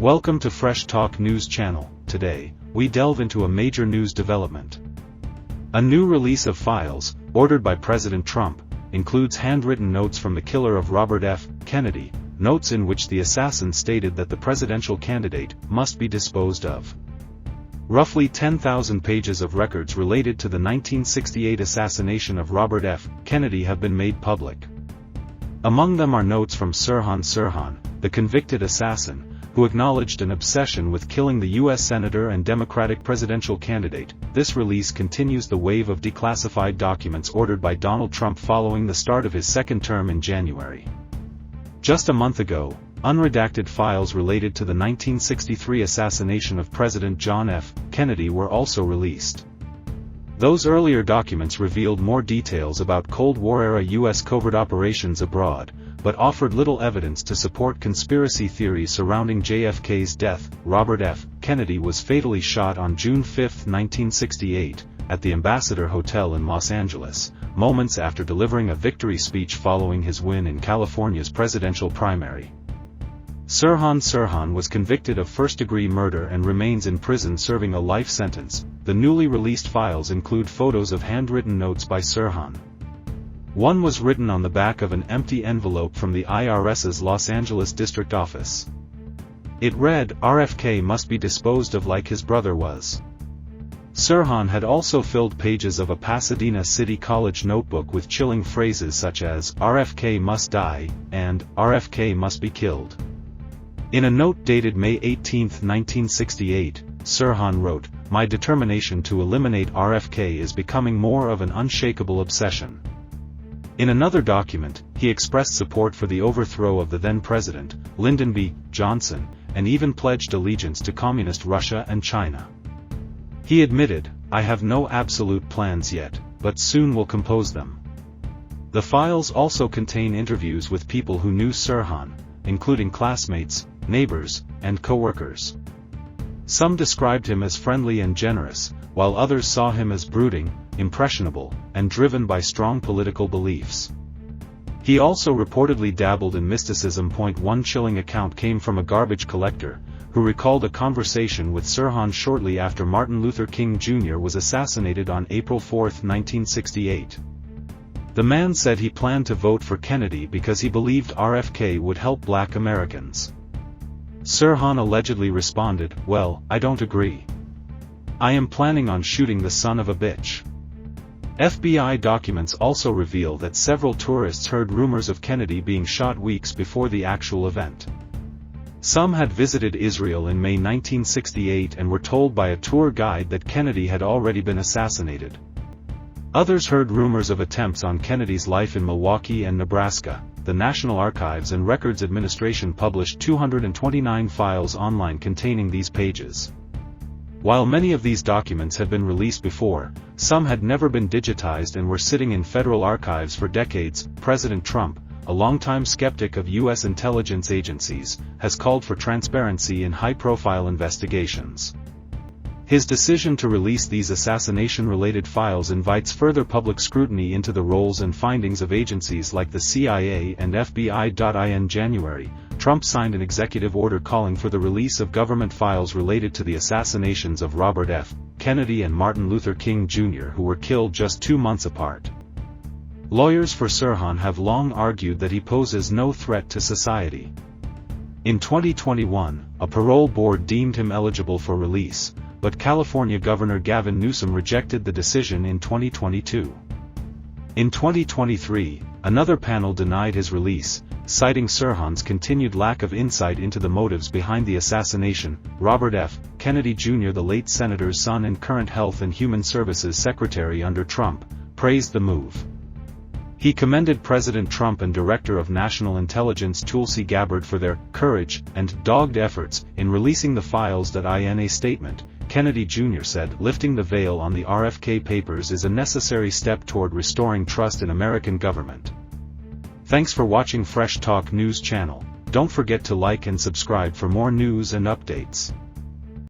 Welcome to Fresh Talk News Channel. Today, we delve into a major news development. A new release of files, ordered by President Trump, includes handwritten notes from the killer of Robert F. Kennedy, notes in which the assassin stated that the presidential candidate must be disposed of. Roughly 10,000 pages of records related to the 1968 assassination of Robert F. Kennedy have been made public. Among them are notes from Sirhan Sirhan, the convicted assassin, who acknowledged an obsession with killing the U.S. Senator and Democratic presidential candidate. This release continues the wave of declassified documents ordered by Donald Trump following the start of his second term in January. Just a month ago, unredacted files related to the 1963 assassination of President John F. Kennedy were also released. Those earlier documents revealed more details about Cold War-era U.S. covert operations abroad, but offered little evidence to support conspiracy theories surrounding JFK's death. Robert F. Kennedy was fatally shot on June 5, 1968, at the Ambassador Hotel in Los Angeles, moments after delivering a victory speech following his win in California's presidential primary. Sirhan Sirhan was convicted of first-degree murder and remains in prison serving a life sentence. The newly released files include photos of handwritten notes by Sirhan. One was written on the back of an empty envelope from the IRS's Los Angeles district office. It read, "RFK must be disposed of like his brother was." Sirhan had also filled pages of a Pasadena City College notebook with chilling phrases such as, "RFK must die," and "RFK must be killed." In a note dated May 18, 1968, Sirhan wrote, "My determination to eliminate RFK is becoming more of an unshakable obsession." In another document, he expressed support for the overthrow of the then-president, Lyndon B. Johnson, and even pledged allegiance to Communist Russia and China. He admitted, "I have no absolute plans yet, but soon will compose them." The files also contain interviews with people who knew Sirhan, including classmates, neighbors, and co-workers. Some described him as friendly and generous, while others saw him as brooding, impressionable, and driven by strong political beliefs. He also reportedly dabbled in mysticism. One chilling account came from a garbage collector, who recalled a conversation with Sirhan shortly after Martin Luther King Jr. was assassinated on April 4, 1968. The man said he planned to vote for Kennedy because he believed RFK would help Black Americans. Sirhan allegedly responded, "Well, I don't agree. I am planning on shooting the son of a bitch." FBI documents also reveal that several tourists heard rumors of Kennedy being shot weeks before the actual event. Some had visited Israel in May 1968 and were told by a tour guide that Kennedy had already been assassinated. Others heard rumors of attempts on Kennedy's life in Milwaukee and Nebraska. The National Archives and Records Administration published 229 files online containing these pages. While many of these documents had been released before, some had never been digitized and were sitting in federal archives for decades. President Trump, a longtime skeptic of U.S. intelligence agencies, has called for transparency in high-profile investigations. His decision to release these assassination-related files invites further public scrutiny into the roles and findings of agencies like the CIA and FBI. In January, Trump signed an executive order calling for the release of government files related to the assassinations of Robert F. Kennedy and Martin Luther King Jr., who were killed just 2 months apart. Lawyers for Sirhan have long argued that he poses no threat to society. In 2021, a parole board deemed him eligible for release, but California Governor Gavin Newsom rejected the decision in 2022. In 2023, another panel denied his release, citing Sirhan's continued lack of insight into the motives behind the assassination. Robert F. Kennedy Jr., the late senator's son and current Health and Human Services Secretary under Trump, praised the move. He commended President Trump and Director of National Intelligence Tulsi Gabbard for their courage and dogged efforts in releasing the files. In a statement, Kennedy Jr. said, "Lifting the veil on the RFK papers is a necessary step toward restoring trust in American government." Thanks for watching Fresh Talk News Channel. Don't forget to like and subscribe for more news and updates.